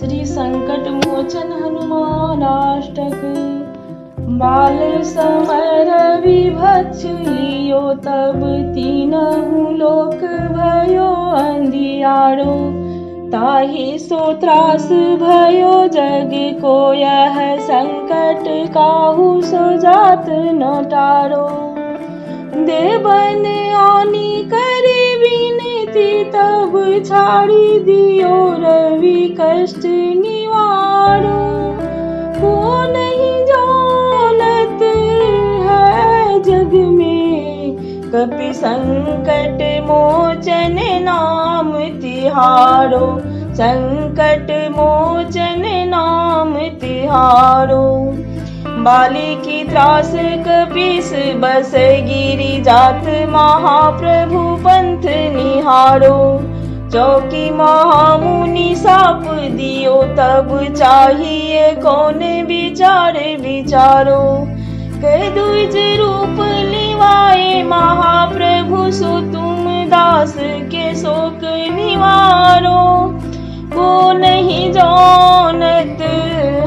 श्री संकट मोचन हनुमानाष्टक। बाल समर विभत्स लियो तब तीनहु लोक भयो अंधियारो। ताहि सो त्रास भयो जग को यह संकट काहू सो जात न टारो। देवन आनी करे विनती तब छाड़ी दियो रवि कष्ट निवारो। को नहीं जानत है जग में कपि संकट मोचन नाम तिहारो। संकट मोचन नाम तिहारो। बाली की त्रास कपीस बस गिरी जात महाप्रभु पंथ निहारो। चौकी महामुनि साप दियो तब चाहिए कौन विचार विचारो। कह द्विज रूप लिवाए महाप्रभु सो तुम दास के शोक निवारो। को नहीं जानत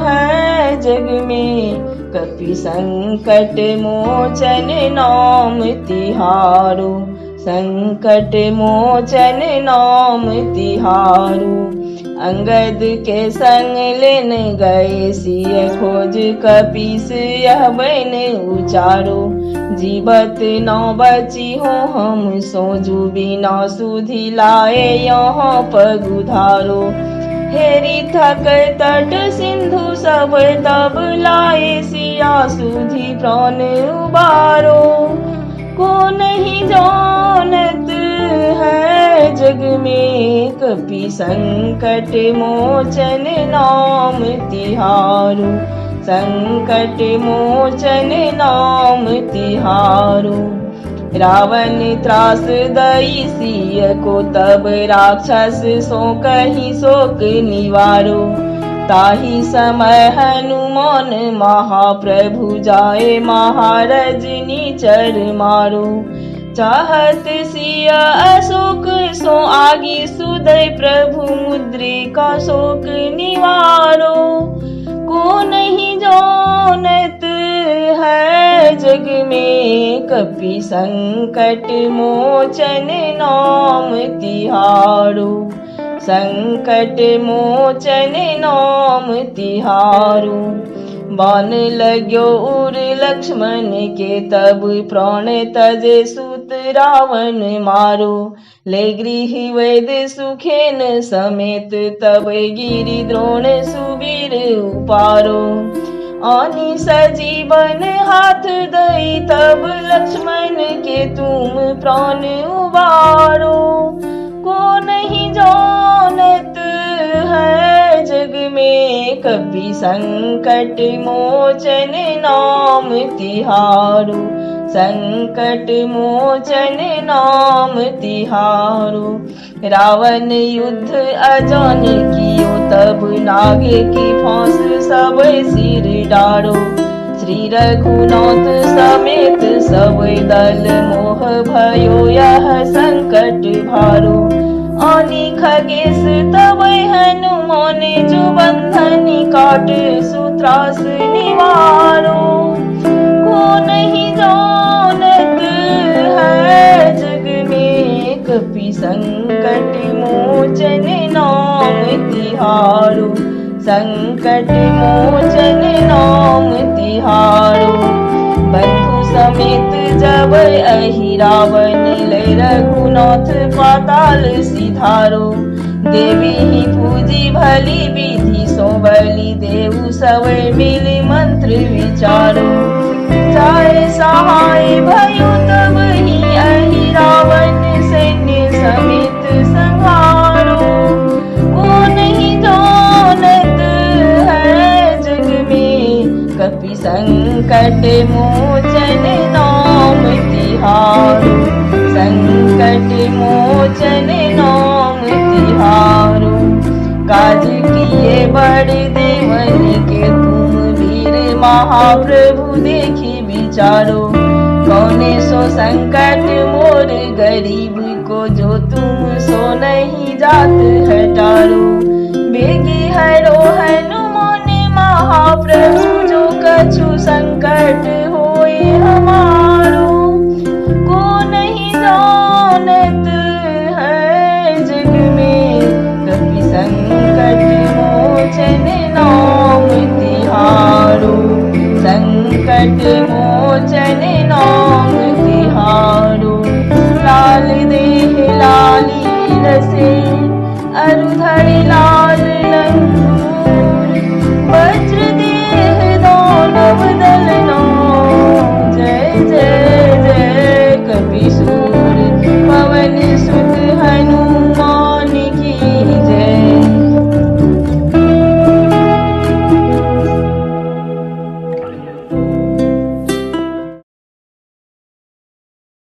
है जग में कपि संकट मोचन नाम तिहारो। संकट मोचन नाम तिहारो। अंगद के संग लेन गए सिय खोज कपीस यह बन उचारो। जीवत न बची हो हम सोजू बिना सुधि लाए यहाँ पगुधारो। हेरी थक तट सिंधु सब तब लाए सिया सुधि प्राण उबारो। को नहीं जानत है जग में कपि संकट मोचन नाम तिहारो। संकट मोचन नाम तिहारो। रावण त्रास दई सिय को तब राक्षस सो कहीं शोक निवारो। ताहि समय हनुमान महाप्रभु जाए महाराज निचर मारो। चाहत सिय अशोक सो आगी सुदय प्रभु मुद्रिका शोक निवारो। को नहीं जानत है जग में कपि संकट मोचन नाम तिहारो। संकट मोचन नाम तिहारो। बान लाग्यो उर लक्ष्मण के तब प्राण तजे सुत रावण मारो। ले गृह वैद सुखेन समेत तब गिरि द्रोण सुबीर उपारो। आनी सजीवन हाथ दई तब लक्ष्मण के तुम प्राण उबारो। को नहीं जानत है जग में कपि संकट मोचन नाम तिहारो। संकट मोचन नाम तिहारो। रावण युद्ध अजान कियो तब नागे की फांस सब सिर डारो। श्री रघुनाथ समेत सब दल मोह भयो यह संकट भारो। आनी खगेश तब हनुमान जो बंधन काट सुत्रास निवारो। को नहीं जानत है जग में कपि संकट मोचन नाम तिहारो। संकट मोचन नाम तिहारो। बंधु समेत जब अहि रावण ले रघुनाथ पाताल सिधारो। देवी ही पूजी भली विधि सो बलि देव सब मिल मंत्र विचारो। जाए सहाय भयो तब ही अहि रावण सैन्य समेत संहारो। को नहीं जानत है जग में कपि संकट मोचन नाम तिहारो। संकट मोचन नाम तिहारो। काज किए बड़ देवन के तुम वीर महाप्रभु देखी विचारो। कौने सो संकट मोर गरीब को जो तुम सो नहीं जात हटारो। बेगी हरो हनुमान महाप्रभु, जो कछु संकट होए हमारो। को नहीं जानत है जग में, कपि संकट मोचन नाम तिहारो। संकट मोचन नाम तिहारो। लाल देह लाली रसे